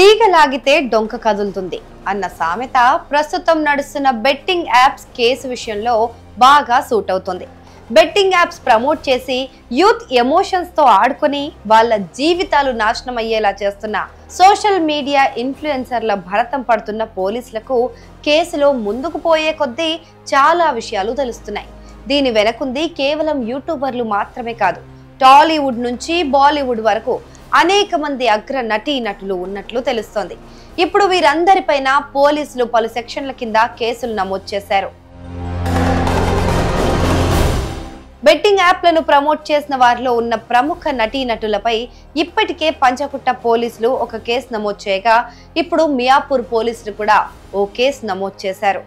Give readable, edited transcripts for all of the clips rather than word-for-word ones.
తీగ లాగితే డొంక కదులుతుంది అన్న సామెత ప్రస్తుతం నడుస్తున్న బెట్టింగ్ యాప్స్ కేసు విషయంలో బాగా సూట్ అవుతుంది. బెట్టింగ్ యాప్స్ ప్రమోట్ చేసి యూత్ ఎమోషన్స్ తో ఆడుకొని వాళ్ళ జీవితాలు నాశనం అయ్యేలా చేస్తున్న సోషల్ మీడియా ఇన్ఫ్లుయెన్సర్ల భరతం పడుతున్న పోలీసులకు కేసులో ముందుకు పోయే కొద్దీ చాలా విషయాలు తెలుస్తున్నాయి. దీని వెనకుంది కేవలం యూట్యూబర్లు మాత్రమే కాదు, టాలీవుడ్ నుంచి బాలీవుడ్ వరకు అనేక మంది అగ్ర నటీ నటులు ఉన్నట్లు తెలుస్తోంది. ఇప్పుడు వీరందరిపైన పోలీసులు పలు సెక్షన్ల కింద కేసులు నమోదు చేశారు. బెట్టింగ్ యాప్లను ప్రమోట్ చేసిన వారిలో ఉన్న ప్రముఖ నటీ నటులపై ఇప్పటికే పంచకుట్ట పోలీసులు ఒక కేసు నమోదు చేయగా, ఇప్పుడు మియాపూర్ పోలీసులు కూడా ఓ కేసు నమోదు చేశారు.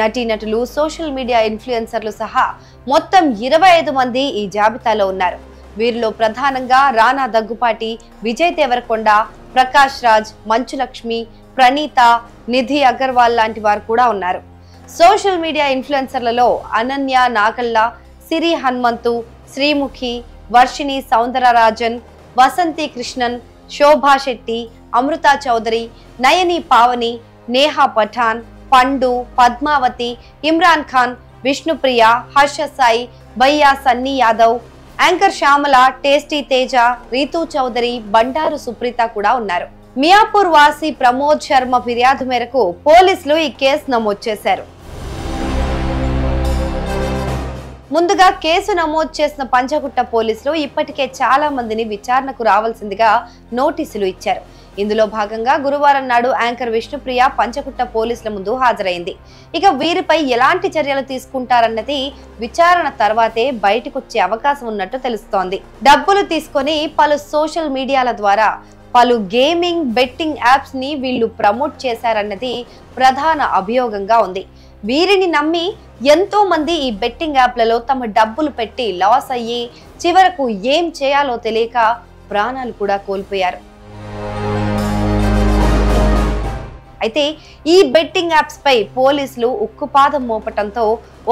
నటీనటులు, సోషల్ మీడియా ఇన్ఫ్లుయెన్సర్లు సహా మొత్తం 25 మంది ఈ జాబితాలో ఉన్నారు. వీరిలో ప్రధానంగా రానా దగ్గుపాటి, విజయ్ దేవరకొండ, ప్రకాష్ రాజ్, మంచు లక్ష్మి, ప్రణీత, నిధి అగర్వాల్ లాంటి వారు కూడా ఉన్నారు. సోషల్ మీడియా ఇన్ఫ్లుయెన్సర్లలో అనన్య నాగల్ల, సిరి హనుమంతు, శ్రీముఖి, వర్షిణి సౌందరరాజన్, వసంతి కృష్ణన్, శోభా శెట్టి, అమృత చౌదరి, నయని పావని, నేహా పఠాన్, పండు, పద్మావతి, ఇమ్రాన్ ఖాన్, విష్ణుప్రియ, హర్ష సాయి, భయ్యా సన్నీ యాదవ్, యాంకర్ శ్యామల, టేస్టీ తేజ, రీతూ చౌదరి, బండారు సుప్రీత కూడా ఉన్నారు. మియాపూర్ వాసి ప్రమోద్ శర్మ ఫిర్యాదు మేరకు పోలీసులు ఈ కేసు నమోదు చేశారు. ముందుగా కేసు నమోదు చేసిన పంచగుట్ట పోలీసులు ఇప్పటికే చాలా మందిని విచారణకు రావాల్సిందిగా నోటీసులు ఇచ్చారు. ఇందులో భాగంగా గురువారం నాడు యాంకర్ విష్ణుప్రియ పంచగుట్ట పోలీసుల ముందు హాజరైంది. ఇక వీరిపై ఎలాంటి చర్యలు తీసుకుంటారన్నది విచారణ తర్వాతే బయటకొచ్చే అవకాశం ఉన్నట్టు తెలుస్తోంది. డబ్బులు తీసుకొని పలు సోషల్ మీడియాల ద్వారా పలు గేమింగ్, బెట్టింగ్ యాప్స్ ని వీళ్ళు ప్రమోట్ చేశారన్నది ప్రధాన అభియోగంగా ఉంది. వీరిని నమ్మి ఎంతో మంది ఈ బెట్టింగ్ యాప్లలో తమ డబ్బులు పెట్టి లాస్ అయ్యి చివరకు ఏం చేయాలో తెలియక ప్రాణాలు కూడా కోల్పోయారు. అయితే ఈ బెట్టింగ్ యాప్స్ పై పోలీసులు ఉక్కుపాదం మోపటంతో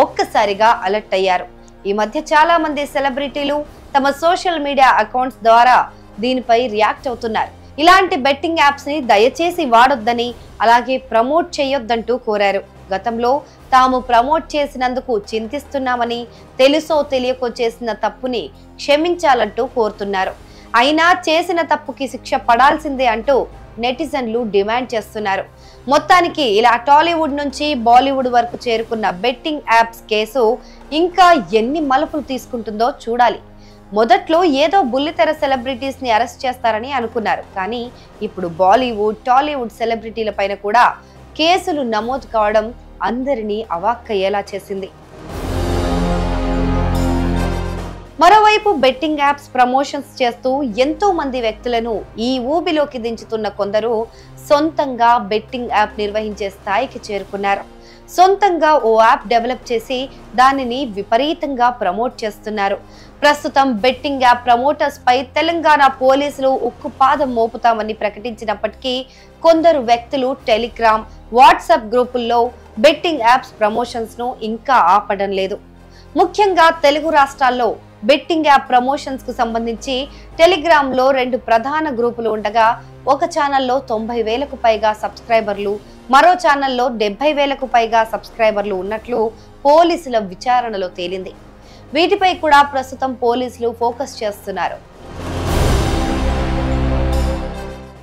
ఒక్కసారిగా అలర్ట్ అయ్యారు. ఈ మధ్య చాలా మంది సెలబ్రిటీలు తమ సోషల్ మీడియా అకౌంట్స్ ద్వారా దీనిపై రియాక్ట్ అవుతున్నారు. ఇలాంటి బెట్టింగ్ యాప్స్ ని దయచేసి వాడొద్దని, అలాగే ప్రమోట్ చేయొద్దంటూ కోరారు. గతంలో తాము ప్రమోట్ చేసినందుకు చింతిస్తున్నామని, తెలుసో తెలియకో చేసిన తప్పుని క్షమించాలంటూ కోరుతున్నారు. అయినా చేసిన తప్పుకి శిక్ష పడాల్సిందే అంటూ నెటిజన్లు డిమాండ్ చేస్తున్నారు. మొత్తానికి ఇలా టాలీవుడ్ నుంచి బాలీవుడ్ వరకు చేరుకున్న బెట్టింగ్ యాప్స్ కేసు ఇంకా ఎన్ని మలుపులు తీసుకుంటుందో చూడాలి. మొదట్లో ఏదో బుల్లితెర సెలబ్రిటీస్ ని అరెస్ట్ చేస్తారని అనుకున్నారు. కానీ ఇప్పుడు బాలీవుడ్, టాలీవుడ్ సెలబ్రిటీల పైన కూడా కేసులు నమోదు కావడం అందరినీ అవాక్కయ్యేలా చేసింది. మరోవైపు బెట్టింగ్ యాప్స్ ప్రమోషన్స్ చేస్తూ ఎంతో మంది వ్యక్తులను ఈ ఊబిలోకి దించుతున్న కొందరు సొంతంగా బెట్టింగ్ యాప్ నిర్వహించే స్థాయికి చేరుకున్నారు. సొంతంగా ఓ యాప్ డెవలప్ చేసి దానిని విపరీతంగా ప్రమోట్ చేస్తున్నారు. ప్రస్తుతం బెట్టింగ్ యాప్ ప్రమోటర్స్ పై తెలంగాణ పోలీసులు ఉక్కుపాదం మోపుతామని ప్రకటించినప్పటికీ కొందరు వ్యక్తులు టెలిగ్రామ్, వాట్సాప్ గ్రూపుల్లో బెట్టింగ్ యాప్స్ ప్రమోషన్స్ ను ఇంకా ఆపడం లేదు. ముఖ్యంగా తెలుగు రాష్ట్రాల్లో బెట్టింగ్ యాప్ ప్రమోషన్స్ కు సంబంధించి టెలిగ్రామ్ లో 2 ప్రధాన గ్రూపులు ఉండగా, ఒక ఛానల్లో 90,000కు పైగా సబ్స్క్రైబర్లు, మరో ఛానల్లో 70,000కు పైగా సబ్స్క్రైబర్లు ఉన్నట్లు పోలీసుల విచారణలో తేలింది. వీటిపై కూడా ప్రస్తుతం పోలీసులు ఫోకస్ చేస్తున్నారు.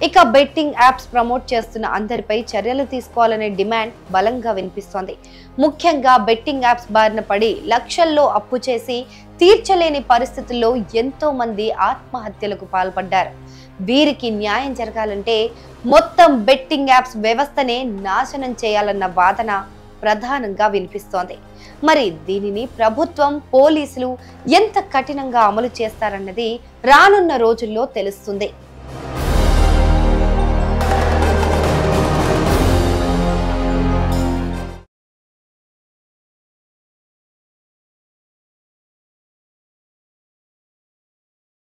ఇక బెట్టింగ్ యాప్స్ ప్రమోట్ చేస్తున్న అందరిపై చర్యలు తీసుకోవాలనే డిమాండ్ బలంగా వినిపిస్తోంది. ముఖ్యంగా బెట్టింగ్ యాప్స్ బారిన పడి లక్షల్లో అప్పు చేసి తీర్చలేని పరిస్థితుల్లో ఎంతో మంది ఆత్మహత్యలకు పాల్పడ్డారు. వీరికి న్యాయం జరగాలంటే మొత్తం బెట్టింగ్ యాప్స్ వ్యవస్థనే నాశనం చేయాలన్న వాదన ప్రధానంగా వినిపిస్తోంది. మరి దీనిని ప్రభుత్వం, పోలీసులు ఎంత కఠినంగా అమలు చేస్తారన్నది రానున్న రోజుల్లో తెలుస్తుంది.